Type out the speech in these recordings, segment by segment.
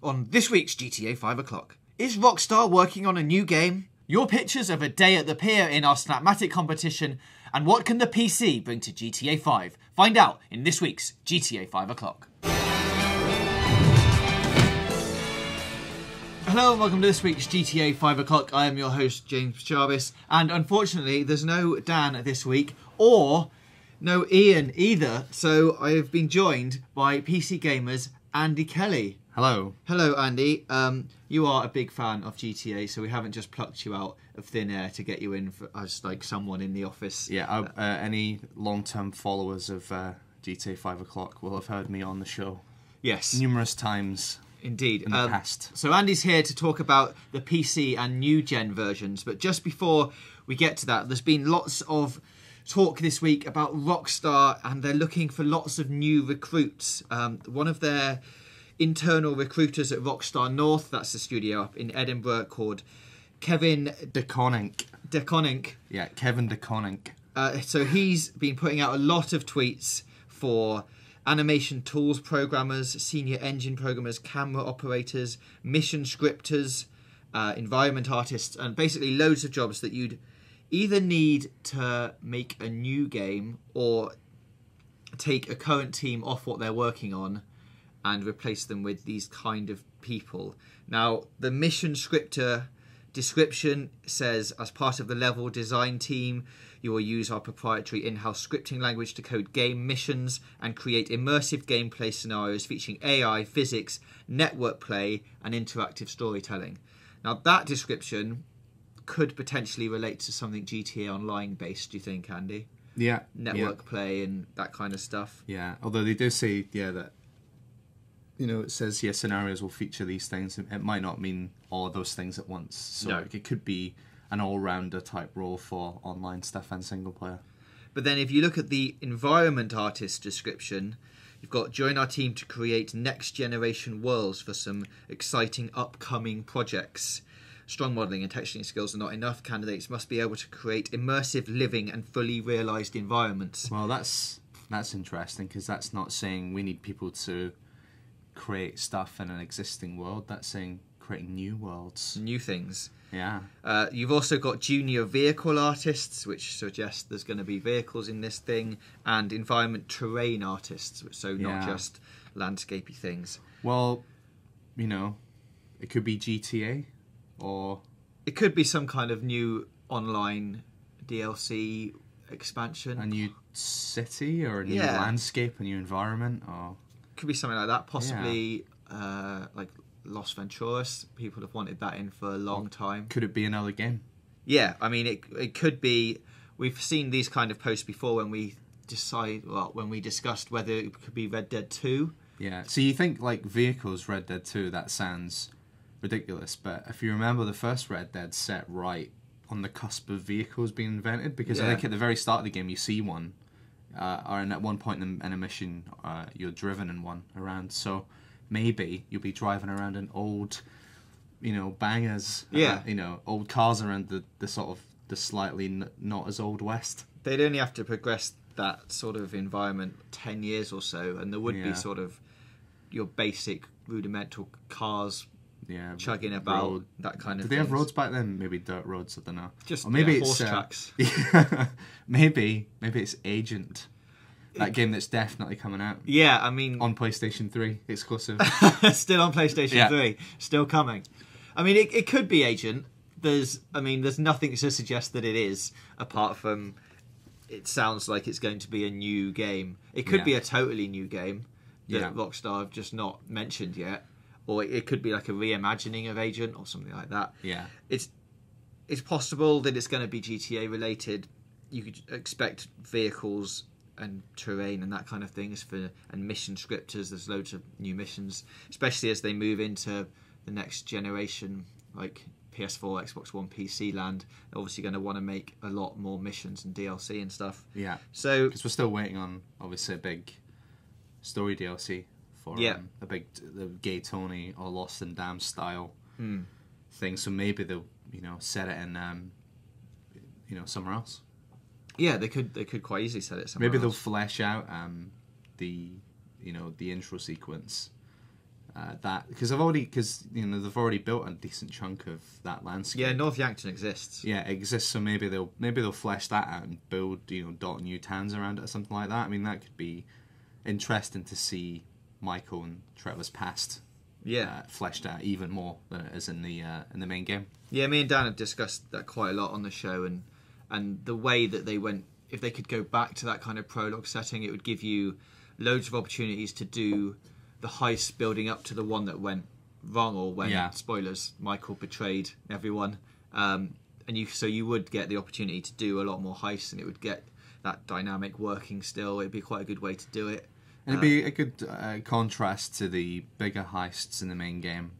On this week's GTA 5 o'clock, is Rockstar working on a new game? Your pictures of a day at the Pier in our Snapmatic competition, and what can the PC bring to GTA 5? Find out in this week's GTA 5 o'clock. Hello and welcome to this week's GTA 5 o'clock. I am your host, James Jarvis, and unfortunately there's no Dan this week, or no Iain either, so I have been joined by PC Gamer's Andy Kelly. Hello. Hello, Andy. You are a big fan of GTA, so we haven't just plucked you out of thin air to get you in as like someone in the office. Yeah, any long-term followers of GTA 5 o'clock will have heard me on the show. Yes. Numerous times. Indeed. In the past. So Andy's here to talk about the PC and new-gen versions, but just before we get to that, there's been lots of talk this week about Rockstar, and they're looking for lots of new recruits. One of their internal recruiters at Rockstar North, that's the studio up in Edinburgh, called Kevin DeConnick. Yeah, Kevin DeConnick. So he's been putting out a lot of tweets for animation tools programmers, senior engine programmers, camera operators, mission scripters, environment artists, and basically loads of jobs that you'd either need to make a new game or take a current team off what they're working on and replace them with these kind of people. Now, the mission scripter description says, as part of the level design team, you will use our proprietary in-house scripting language to code game missions and create immersive gameplay scenarios featuring AI, physics, network play, and interactive storytelling. Now, that description could potentially relate to something GTA Online based, do you think, Andy? Yeah. Network play and that kind of stuff. Yeah, although they do say, that, it says, scenarios will feature these things. It might not mean all of those things at once. So no. It could be an all-rounder type role for online stuff and single player. But then if you look at the environment artist description, you've got join our team to create next generation worlds for some exciting upcoming projects. Strong modelling and texturing skills are not enough. Candidates must be able to create immersive, living and fully realised environments. Well, that's interesting, because that's not saying we need people to create stuff in an existing world. That's saying creating new worlds. New things. Yeah. You've also got junior vehicle artists, which suggests there's going to be vehicles in this thing, and environment terrain artists, so not just landscapey things. Well, it could be GTA, or it could be some kind of new online DLC expansion. A new city, or a new landscape, a new environment, or could be something like that. Possibly like Los Venturas. People have wanted that in for a long time. Could it be another game? Yeah, I mean, it could be. We've seen these kind of posts before when we discussed whether it could be Red Dead 2. Yeah, so you think like vehicles, Red Dead 2, that sounds ridiculous, but if you remember, the first Red Dead set right on the cusp of vehicles being invented, because I think at the very start of the game you see one, or at one point in a mission you're driven in one around, so maybe you'll be driving around in old, bangers, old cars around the sort of the slightly not as old West. They'd only have to progress that sort of environment 10 years or so, and there would be sort of your basic rudimental cars chugging about, that kind of thing. Did they have roads back then? Maybe dirt roads, I don't know. Just maybe horse tracks. maybe it's Agent. That game that's definitely coming out. Yeah, I mean, on PlayStation 3 exclusive. Still on PlayStation 3, still coming. I mean, it could be Agent. There's nothing to suggest that it is, apart from it sounds like it's going to be a new game. It could be a totally new game that Rockstar have just not mentioned yet, or it could be like a reimagining of Agent or something like that. Yeah, it's possible that it's going to be GTA related. You could expect vehicles and terrain and that kind of things and mission scripters. There's loads of new missions, especially as they move into the next generation, like PS4, Xbox One, PC land. They're obviously going to want to make a lot more missions and DLC and stuff. Yeah. So because we're still waiting on obviously a big story DLC for the Gay Tony or Lost and Damned style thing. So maybe they'll set it in somewhere else. Yeah, they could quite easily set it somewhere Maybe else. They'll flesh out the intro sequence that because they've already built a decent chunk of that landscape. Yeah, North Yankton exists. Yeah, it exists. So maybe they'll flesh that out and build dot new towns around it or something like that. I mean, that could be interesting to see Michael and Trevor's past fleshed out even more than it is in the main game. Yeah, me and Dan have discussed that quite a lot on the show, and the way that they went. If they could go back to that kind of prologue setting, it would give you loads of opportunities to do the heist building up to the one that went wrong, or when spoilers, Michael betrayed everyone, and you would get the opportunity to do a lot more heists, and it would get that dynamic working still. It'd be quite a good way to do it, and it'd be a good contrast to the bigger heists in the main game,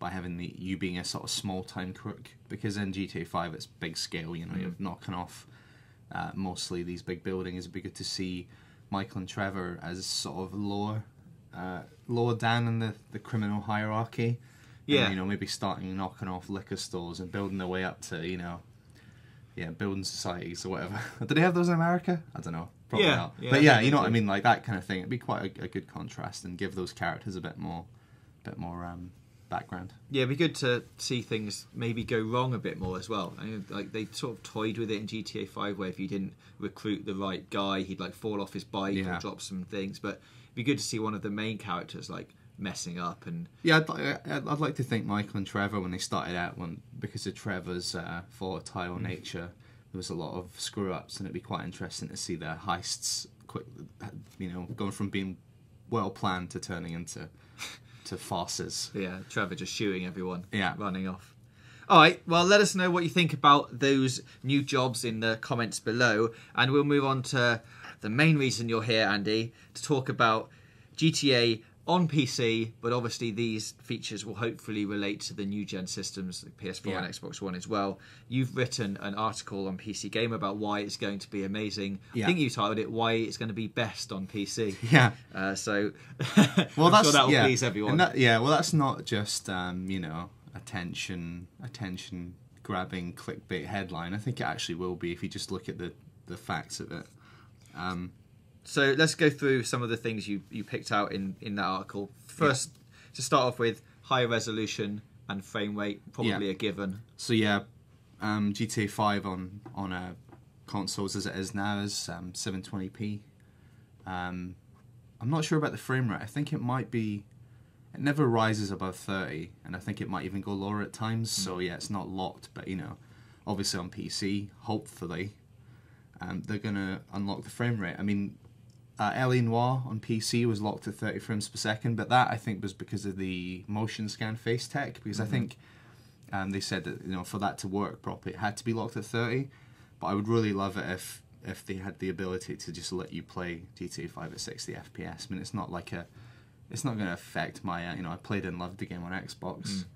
by having you being a sort of small time crook, because in GTA 5 it's big scale, you're knocking off mostly these big buildings. It'd be good to see Michael and Trevor as sort of lower down in the criminal hierarchy. Yeah. And, maybe starting knocking off liquor stores and building their way up to, building societies or whatever. Do they have those in America? I don't know. Probably not. Yeah, but yeah, you know what I mean, like that kind of thing. It'd be quite a good contrast and give those characters a bit more background. Yeah, it'd be good to see things maybe go wrong a bit more as well. I mean, like they sort of toyed with it in GTA 5, where if you didn't recruit the right guy, he'd like fall off his bike or drop some things. But it'd be good to see one of the main characters like messing up. And I'd like to think Michael and Trevor, when they started out, because of Trevor's volatile nature, there was a lot of screw ups, and it'd be quite interesting to see their heists going from being well planned to turning into farces. Yeah, Trevor just shooing everyone, running off. All right, well, let us know what you think about those new jobs in the comments below, and we'll move on to the main reason you're here, Andy, to talk about GTA on PC, but obviously these features will hopefully relate to the new gen systems, like PS4 and Xbox One as well. You've written an article on PC Gamer about why it's going to be amazing. I think you titled it "Why It's Going to Be Best on PC." Yeah. So, well, I'm sure that will please everyone. Well, that's not just attention grabbing clickbait headline. I think it actually will be if you just look at the facts of it. So let's go through some of the things you picked out in that article. First, to start off with, higher resolution and frame rate, probably a given. So GTA 5 on consoles as it is now is 720p. I'm not sure about the frame rate. I think it might be... It never rises above 30, and I think it might even go lower at times. So it's not locked, but obviously on PC, hopefully, they're going to unlock the frame rate. I mean... LA Noire on PC was locked at 30 frames per second, but that I think was because of the motion scan face tech, because I think they said that for that to work properly it had to be locked at 30, but I would really love it if they had the ability to just let you play GTA 5 at 60 FPS. I mean, it's not going to affect my I played and loved the game on Xbox,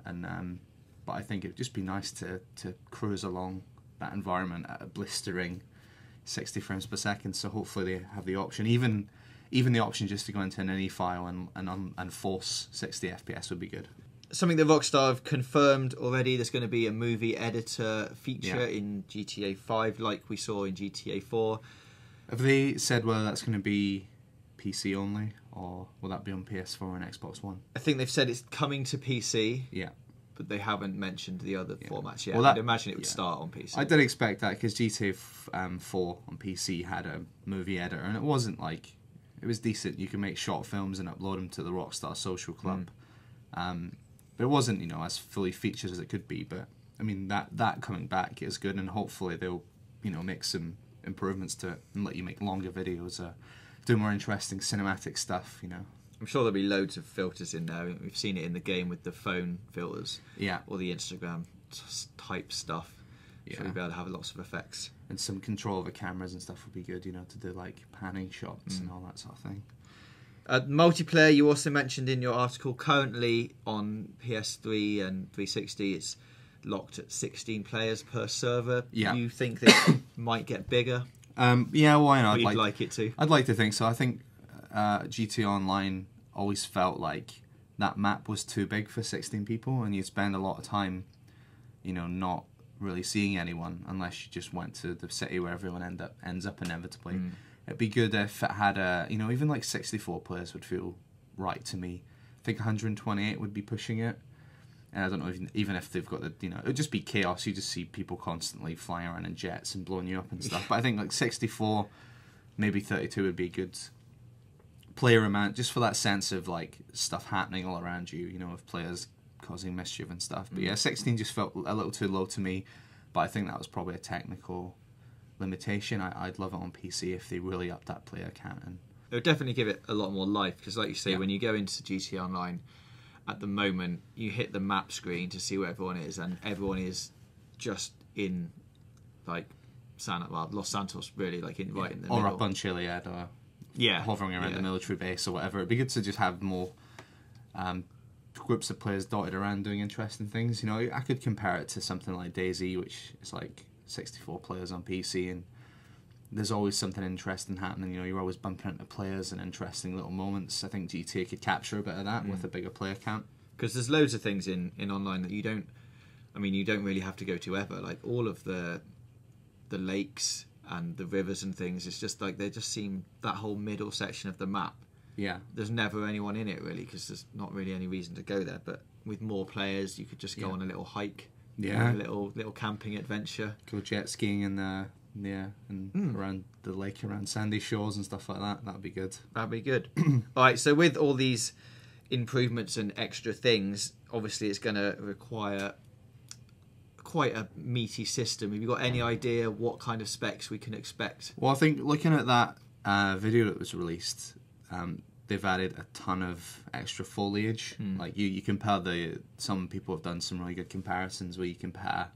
and but I think it would just be nice to cruise along that environment at a blistering 60 frames per second. So hopefully they have the option, even the option just to go into an INI file and force 60 FPS would be good. Something that Rockstar have confirmed already, there's going to be a movie editor feature in GTA 5 like we saw in GTA 4. Have they said whether that's going to be PC only, or will that be on PS4 and Xbox One? I think they've said it's coming to PC. Yeah. But they haven't mentioned the other formats yet. Well, I'd imagine it would start on PC. I did expect that, because GTA 4 on PC had a movie editor, and it wasn't like... It was decent. You can make short films and upload them to the Rockstar Social Club. But it wasn't, as fully featured as it could be. But, I mean, that coming back is good, and hopefully they'll, make some improvements to it and let you make longer videos, do more interesting cinematic stuff, I'm sure there'll be loads of filters in there. We've seen it in the game with the phone filters, or the Instagram type stuff. So we'll be able to have lots of effects. And some control over cameras and stuff would be good, to do like panning shots and all that sort of thing. Multiplayer, you also mentioned in your article, currently on PS3 and 360, it's locked at 16 players per server. Yeah. You think this might get bigger? Yeah, why not? You'd like it to? I'd like to think so. I think GTA Online always felt like that map was too big for 16 people, and you'd spend a lot of time, not really seeing anyone unless you just went to the city where everyone ends up inevitably. It'd be good if it had even like 64 players would feel right to me. I think 128 would be pushing it. And I don't know even if they've got the, you know, it would just be chaos. You just see people constantly flying around in jets and blowing you up and stuff. But I think like 64, maybe 32 would be a good player amount, just for that sense of like stuff happening all around you, you know, of players causing mischief and stuff. But yeah, 16 just felt a little too low to me. But I think that was probably a technical limitation. I'd love it on PC if they really upped that player count. And it would definitely give it a lot more life, because like you say, when you go into GTA Online, at the moment, you hit the map screen to see where everyone is, and everyone is just in, like, Los Santos, really, like right in the middle. Or up on Chiliad, or hovering around the military base or whatever. It'd be good to just have more groups of players dotted around doing interesting things. You know, I could compare it to something like DayZ, which is like 64 players on PC, and there's always something interesting happening. You know, you're always bumping into players and interesting little moments. I think GTA could capture a bit of that with a bigger player count. Because there's loads of things in online that you don't really have to go to ever. Like all of the lakes and the rivers and things, it's just like they just seem, that whole middle section of the map. Yeah. There's never anyone in it really, because there's not really any reason to go there. But with more players, you could just go on a little hike. Yeah. A little camping adventure. Go jet skiing in the around the lake, around sandy shores and stuff like that. That'd be good. That'd be good. All right, so with all these improvements and extra things, obviously it's going to require quite a meaty system. Have you got any idea what kind of specs we can expect? Well, I think looking at that video that was released, they've added a ton of extra foliage. Like you compare some people have done some really good comparisons where you compare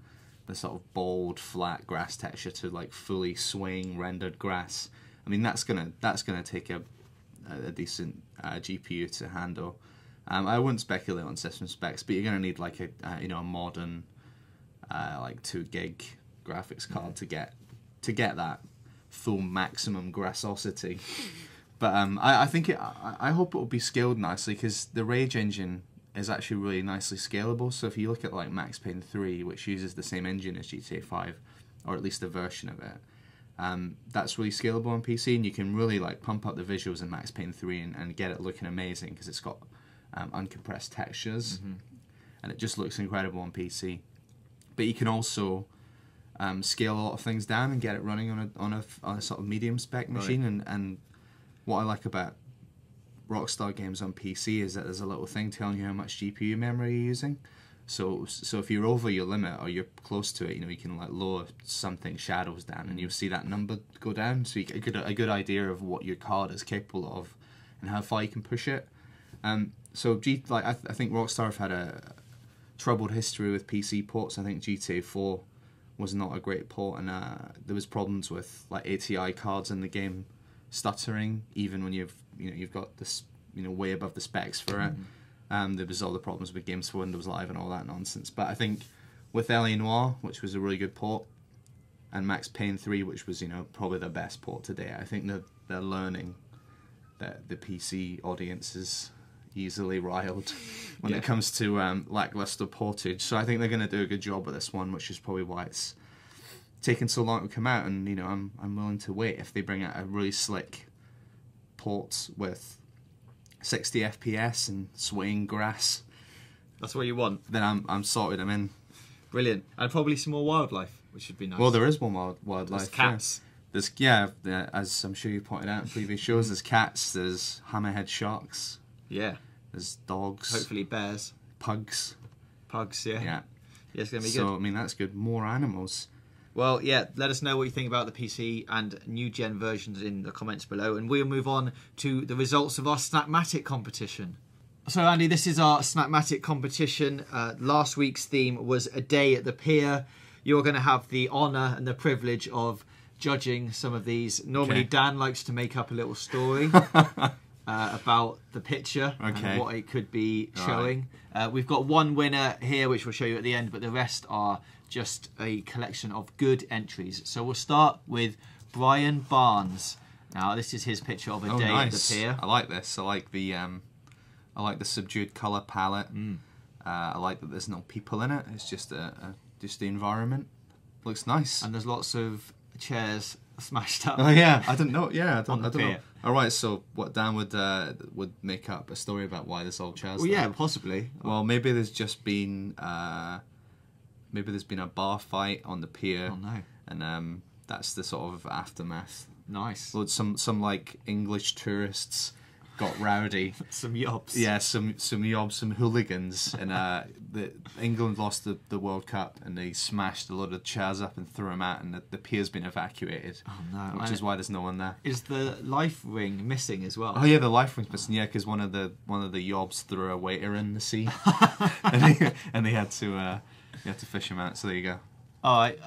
the sort of bold, flat grass texture to like fully swaying rendered grass. I mean, that's gonna take a decent GPU to handle. I wouldn't speculate on system specs, but you're gonna need like a modern like 2 gig graphics card to get that full maximum grassosity. But I think I hope it will be scaled nicely, because the Rage engine is actually really nicely scalable. So if you look at like Max Payne 3, which uses the same engine as GTA 5, or at least a version of it, that's really scalable on PC, and you can really like pump up the visuals in Max Payne 3 and get it looking amazing, because it's got uncompressed textures, and it just looks incredible on PC. But you can also scale a lot of things down and get it running on a sort of medium spec machine. And what I like about Rockstar games on PC is that there's a little thing telling you how much GPU memory you're using. So if you're over your limit or you're close to it, you know, you can like lower something shadows down, and you'll see that number go down. So you get a good idea of what your card is capable of and how far you can push it. I think Rockstar have had a troubled history with PC ports. I think GTA 4 was not a great port, and there was problems with like ATI cards in the game stuttering, even when you've got this way above the specs for it. There was all the problems with games for Windows Live and all that nonsense. But I think with L.A. Noire, which was a really good port, and Max Payne 3, which was probably the best port today, I think they're learning that the PC audience is easily riled when it comes to lackluster portage. So I think they're going to do a good job with this one, which is probably why it's taken so long to come out. And I'm willing to wait. If they bring out a really slick port with 60 FPS and swaying grass, that's what you want, then I'm sorted. I'm in. Brilliant. And probably some more wildlife, which would be nice. Well, there is more wildlife. There's cats. As I'm sure you pointed out in previous shows, there's cats, there's hammerhead sharks. Yeah. There's dogs. Hopefully bears. Pugs. Pugs, yeah. Yeah. Yeah, it's going to be good. So, I mean, that's good. More animals. Well, yeah, let us know what you think about the PC and new-gen versions in the comments below, and we'll move on to the results of our Snapmatic competition. So, Andy, this is our Snapmatic competition. Last week's theme was a day at the Pier. You're going to have the honour and the privilege of judging some of these. Normally, okay. Dan likes to make up a little story about the picture and what it could be showing. Right. We've got one winner here, which we'll show you at the end, but the rest are just a collection of good entries. So we'll start with Brian Barnes. Now, this is his picture of a day at the Pier. I like this. I like the subdued colour palette. I like that there's no people in it. It's just just the environment. Looks nice. And there's lots of chairs smashed up. Oh yeah, I don't know. Yeah, I don't know. Pier. All right, so what Dan would make up a story about why this old chair's Well, there. yeah, possibly. Well, maybe there's just been maybe there's been a bar fight on the pier. Oh no. And that's the sort of aftermath. Nice. Well, some like English tourists got rowdy. Some yobs. Yeah, some yobs, some hooligans, and England lost the World Cup, and they smashed a lot of chairs up and threw them out, and the pier's been evacuated. Oh no. Which is why there's no one there. Is the life ring missing as well? Oh yeah, the life ring's missing. Yeah, because one of the yobs threw a waiter in the sea, and they had to fish him out. So there you go. All right.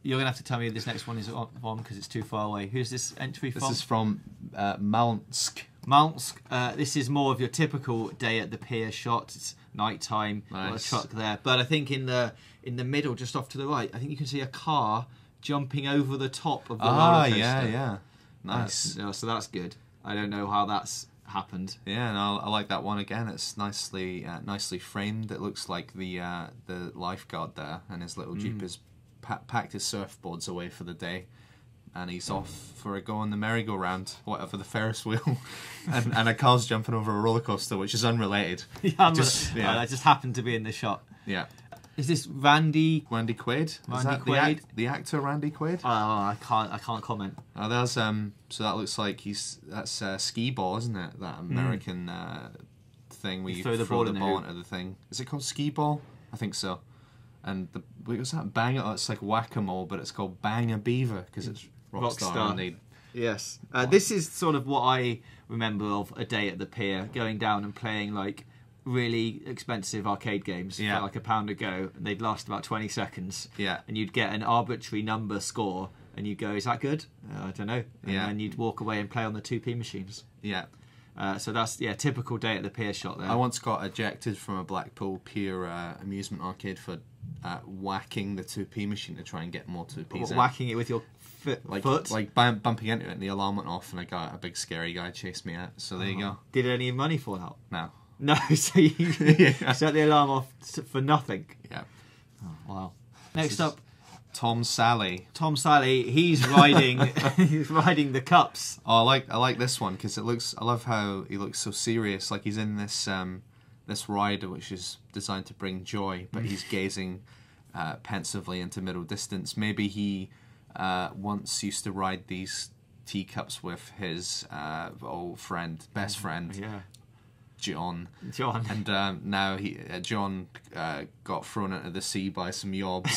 You're going to have to tell me this next one is on because it's too far away. Who's this entry from? This is from Malnsk. Malnsk. This is more of your typical day at the pier shot. It's night time. Nice. Got a truck there, but I think in the middle, just off to the right, I think you can see a car jumping over the top of the roller coaster. Yeah. Nice. So that's good. I don't know how that's happened. Yeah, and I like that one again. It's nicely framed. It looks like the lifeguard there and his little Jeep has packed his surfboards away for the day, and he's off for a go on the merry-go-round, whatever, the Ferris wheel, and a car's jumping over a roller coaster, which is unrelated. That just happened to be in the shot. Yeah. Is this Randy Quaid? Randy Is that Quaid? the actor Randy Quaid? Oh, I can't comment. Oh, there's so that looks like that's skee ball, isn't it? That American thing where you throw the ball into the thing. Is it called skee ball? I think so. And what's that? Bang! It's like whack-a-mole, but it's called Bang a Beaver because it's Rockstar. And yes. This is sort of what I remember of a day at the pier, going down and playing like really expensive arcade games for like £1 a go, and they'd last about 20 seconds. Yeah. And you'd get an arbitrary number score, and you'd go, "Is that good? I don't know." And then you'd walk away and play on the 2p machines. Yeah. So that's typical day at the pier shot there. I once got ejected from a Blackpool Pier amusement arcade for whacking the 2p machine to try and get more 2ps. Whacking it with your foot? Like bumping into it, and the alarm went off, and a big scary guy chased me out. So there you go. Did any money fall out? No. No, so you set the alarm off for nothing. Yeah. Oh, wow. Next up, Tom Sally. Tom Sally. He's riding. He's riding the cups. Oh, I like this one because I love how he looks so serious. Like he's in this this rider which is designed to bring joy, but he's gazing pensively into middle distance. Maybe he once used to ride these teacups with his old friend, best friend. Yeah. John. And now John got thrown into the sea by some yobs.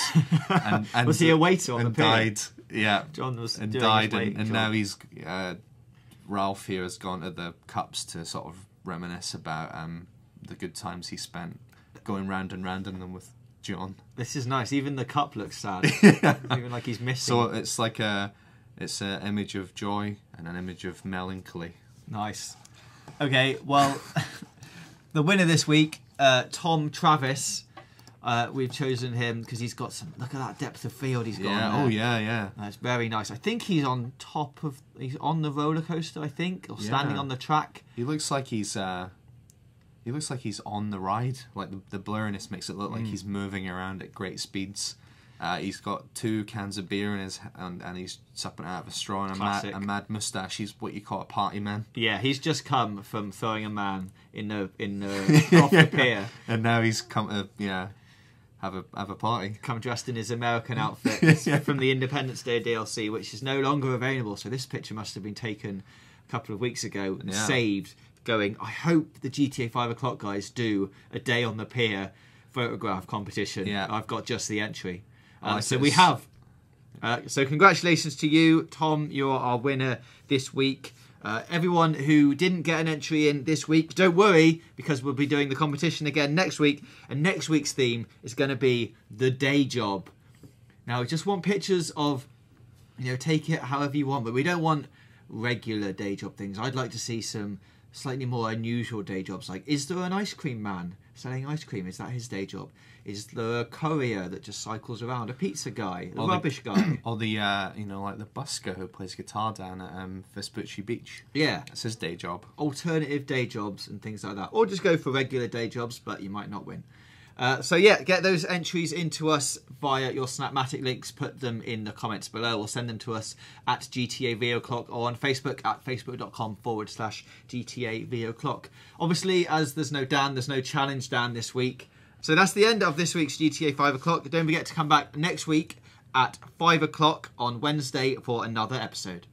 and was he a waiter on the pier? Died. Yeah. John was and doing died, his waiting and job. now he's Ralph here has gone to the cups to sort of reminisce about the good times he spent going round and round in them with John. This is nice. Even the cup looks sad. Even like he's missing. So it's like it's an image of joy and an image of melancholy. Nice. Okay, well, the winner this week, Tom Travis. We've chosen him because he's got some. Look at that depth of field he's got. Yeah. On there. Oh yeah. That's very nice. I think he's on top of. He's on the roller coaster, I think, or standing on the track. He looks like he's. He looks like he's on the ride. Like the blurriness makes it look like he's moving around at great speeds. He's got 2 cans of beer in his and he's supping out of a straw and a mad moustache. He's what you call a party man. Yeah, he's just come from throwing a man in the off the pier, and now he's come to have a party. Come dressed in his American outfit from the Independence Day DLC, which is no longer available. So this picture must have been taken a couple of weeks ago and saved. Going, I hope the GTA 5 o'clock guys do a day on the pier photograph competition. Yeah, I've got just the entry. So we have. So congratulations to you, Tom. You're our winner this week. Everyone who didn't get an entry in this week, don't worry, because we'll be doing the competition again next week. And next week's theme is going to be the day job. Now, we just want pictures of, take it however you want, but we don't want regular day job things. I'd like to see some slightly more unusual day jobs. Like, is there an ice cream man selling ice cream? Is that his day job? Is there a courier that just cycles around? A pizza guy? A rubbish guy? Or the, like the busker who plays guitar down at Vespucci Beach. Yeah. That's his day job. Alternative day jobs and things like that. Or just go for regular day jobs, but you might not win. So yeah, get those entries into us via your Snapmatic links, put them in the comments below, or send them to us at GTA Video Clock or on Facebook at facebook.com/GTA Video Clock. Obviously, as there's no Dan, there's no challenge Dan this week. So that's the end of this week's GTA 5 o'clock. Don't forget to come back next week at 5 o'clock on Wednesday for another episode.